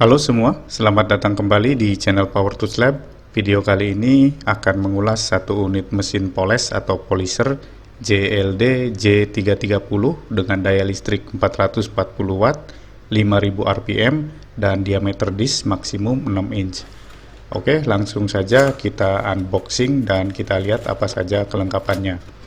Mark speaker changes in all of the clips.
Speaker 1: Halo semua, selamat datang kembali di channel Power Tools Lab. Video kali ini akan mengulas satu unit mesin poles atau polisher JLD J330 dengan daya listrik 440 watt, 5000 rpm, dan diameter disk maksimum 6 inch. Oke, langsung saja kita unboxing dan kita lihat apa saja kelengkapannya.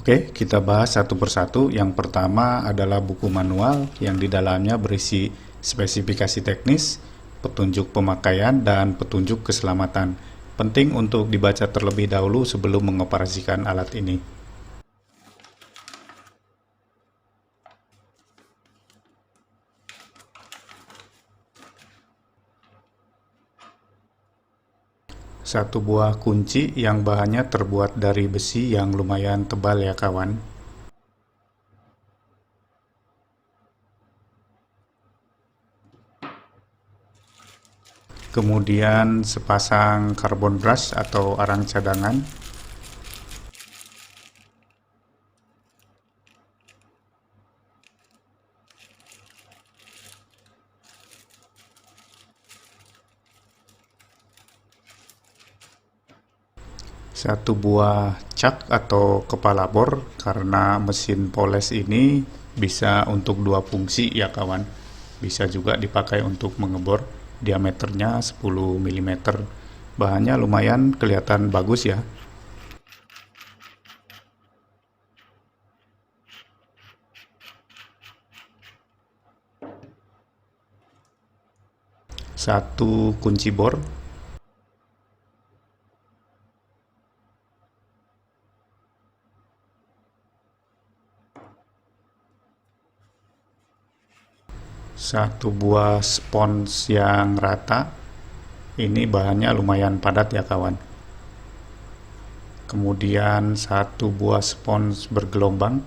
Speaker 1: Oke, kita bahas satu persatu. Yang pertama adalah buku manual yang di dalamnya berisi spesifikasi teknis, petunjuk pemakaian, dan petunjuk keselamatan. Penting untuk dibaca terlebih dahulu sebelum mengoperasikan alat ini. Satu buah kunci yang bahannya terbuat dari besi yang lumayan tebal ya kawan. Kemudian sepasang carbon brush atau arang cadangan. Satu buah cak atau kepala bor, karena mesin poles ini bisa untuk dua fungsi ya kawan. Bisa juga dipakai untuk mengebor, diameternya 10 mm. Bahannya lumayan kelihatan bagus ya. Satu kunci bor. Satu buah spons yang rata. Ini bahannya lumayan padat ya kawan. Kemudian satu buah spons bergelombang.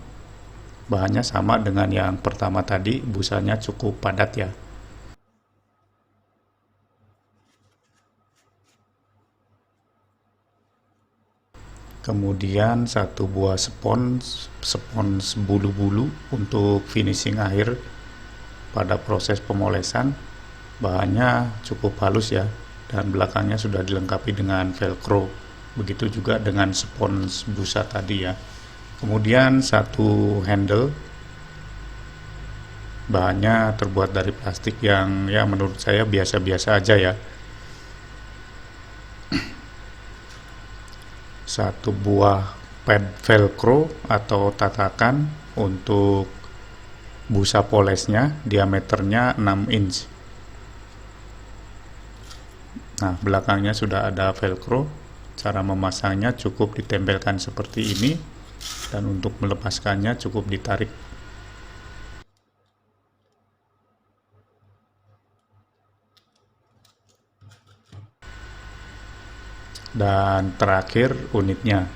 Speaker 1: Bahannya sama dengan yang pertama tadi, busanya cukup padat ya. Kemudian satu buah spons bulu-bulu untuk finishing akhir pada proses pemolesan. Bahannya cukup halus ya, dan belakangnya sudah dilengkapi dengan velcro. Begitu juga dengan spons busa tadi ya. Kemudian satu handle, bahannya terbuat dari plastik yang ya menurut saya biasa-biasa aja ya. Satu buah pad velcro atau tatakan untuk busa polesnya, diameternya 6 inch. Nah, belakangnya sudah ada velcro. Cara memasangnya cukup ditempelkan seperti ini, dan untuk melepaskannya cukup ditarik. Dan terakhir unitnya.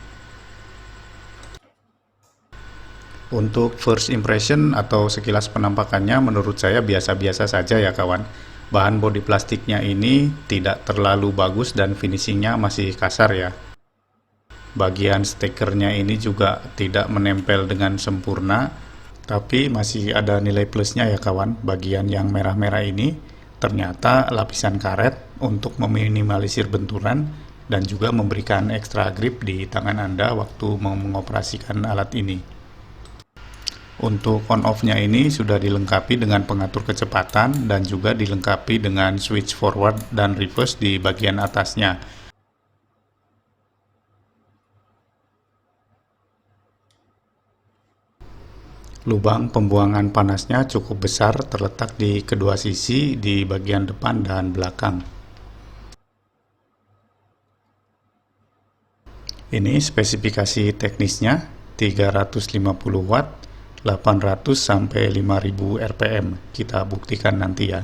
Speaker 1: Untuk first impression atau sekilas penampakannya menurut saya biasa-biasa saja ya kawan. Bahan bodi plastiknya ini tidak terlalu bagus dan finishingnya masih kasar ya. Bagian stekernya ini juga tidak menempel dengan sempurna, tapi masih ada nilai plusnya ya kawan. Bagian yang merah-merah ini ternyata lapisan karet untuk meminimalisir benturan dan juga memberikan ekstra grip di tangan Anda waktu mengoperasikan alat ini. Untuk on-off-nya ini sudah dilengkapi dengan pengatur kecepatan dan juga dilengkapi dengan switch forward dan reverse di bagian atasnya. Lubang pembuangan panasnya cukup besar, terletak di kedua sisi di bagian depan dan belakang. Ini spesifikasi teknisnya, 350 watt, 800 sampai 5000 rpm. Kita buktikan nanti ya.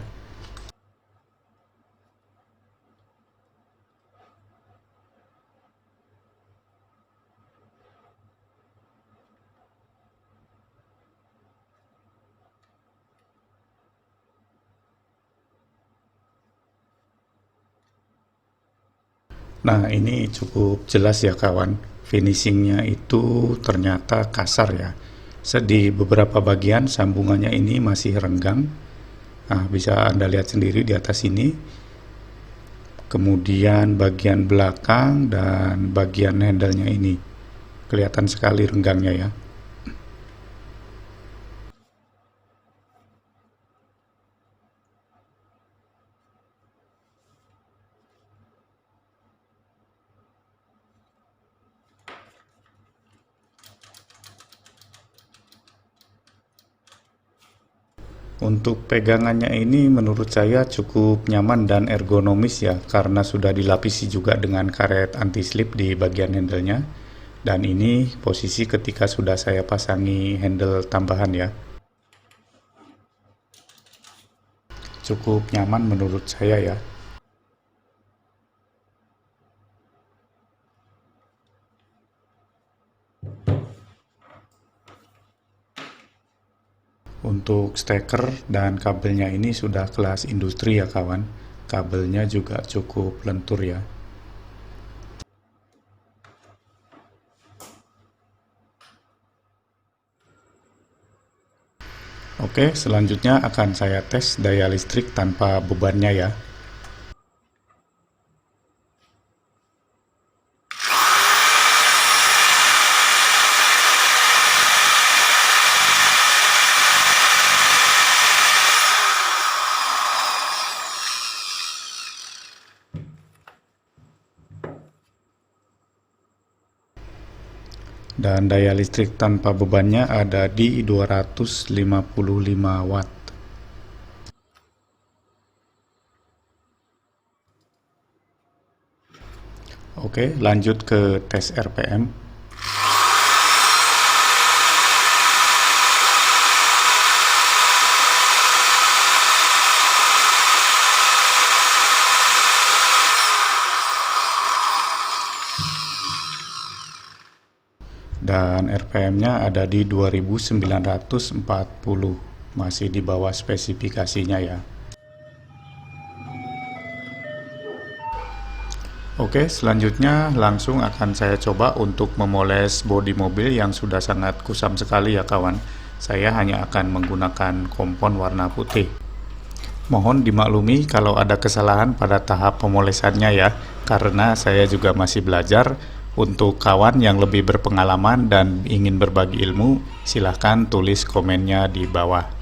Speaker 1: Nah, ini cukup jelas ya kawan. Finishingnya itu ternyata kasar ya. Di beberapa bagian sambungannya ini masih renggang. Nah, bisa Anda lihat sendiri di atas ini. Kemudian bagian belakang dan bagian handle-nya ini. Kelihatan sekali renggangnya ya. Untuk pegangannya ini menurut saya cukup nyaman dan ergonomis ya, karena sudah dilapisi juga dengan karet anti-slip di bagian handle-nya. Dan ini posisi ketika sudah saya pasangi handle tambahan ya. Cukup nyaman menurut saya ya. Untuk steker dan kabelnya ini sudah kelas industri ya kawan. Kabelnya juga cukup lentur ya. Oke, selanjutnya akan saya tes daya listrik tanpa bebannya ya. Dan daya listrik tanpa bebannya ada di 255 watt. Oke, lanjut ke tes RPM. Dan RPM-nya ada di 2940, masih di bawah spesifikasinya ya. Oke, selanjutnya langsung akan saya coba untuk memoles bodi mobil yang sudah sangat kusam sekali ya kawan. Saya hanya akan menggunakan kompon warna putih. Mohon dimaklumi kalau ada kesalahan pada tahap pemolesannya ya, karena saya juga masih belajar. Untuk kawan yang lebih berpengalaman dan ingin berbagi ilmu, silahkan tulis komennya di bawah.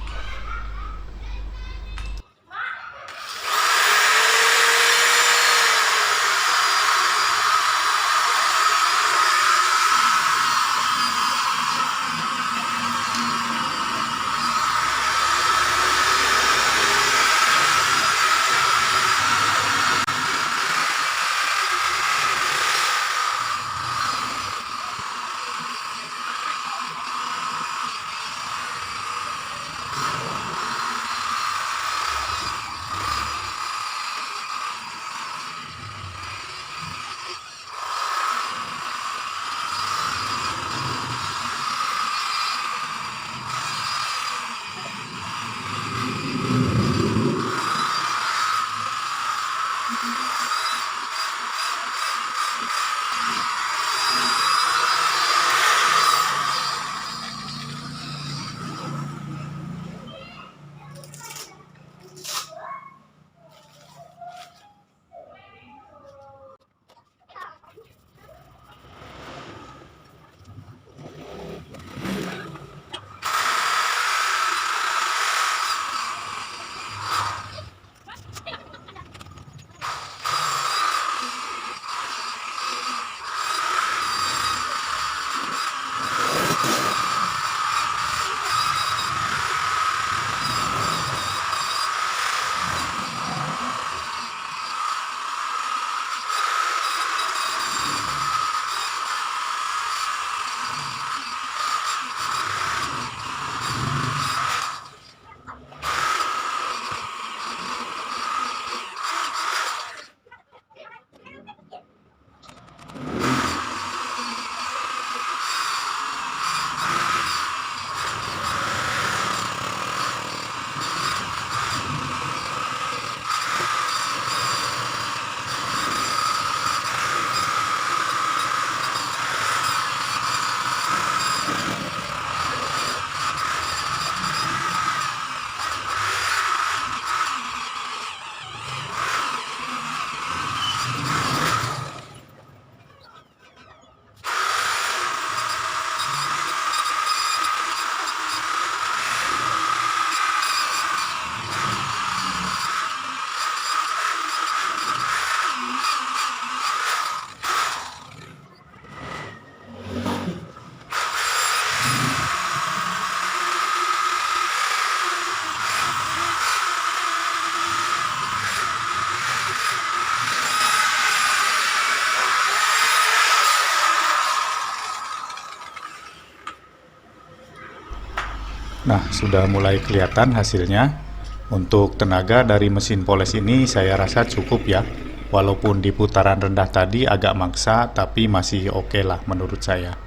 Speaker 1: Nah, sudah mulai kelihatan hasilnya. Untuk tenaga dari mesin poles ini saya rasa cukup ya. Walaupun di putaran rendah tadi agak maksa, tapi masih oke lah menurut saya.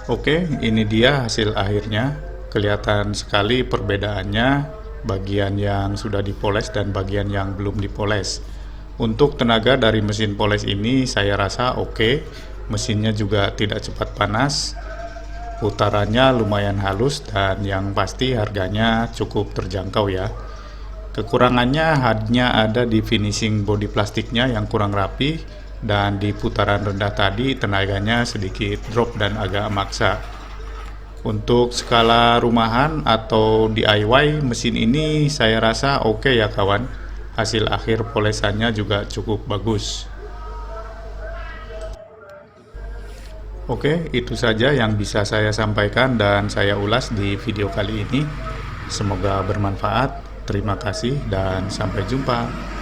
Speaker 1: Oke, ini dia hasil akhirnya. Kelihatan sekali perbedaannya, bagian yang sudah dipoles dan bagian yang belum dipoles. Untuk tenaga dari mesin poles ini saya rasa oke. Mesinnya juga tidak cepat panas, putarannya lumayan halus, dan yang pasti harganya cukup terjangkau ya. Kekurangannya hanya ada di finishing bodi plastiknya yang kurang rapi, dan di putaran rendah tadi tenaganya sedikit drop dan agak maksa. Untuk skala rumahan atau DIY, mesin ini saya rasa oke ya kawan. Hasil akhir polesannya juga cukup bagus. Oke, itu saja yang bisa saya sampaikan dan saya ulas di video kali ini. Semoga bermanfaat. Terima kasih dan sampai jumpa.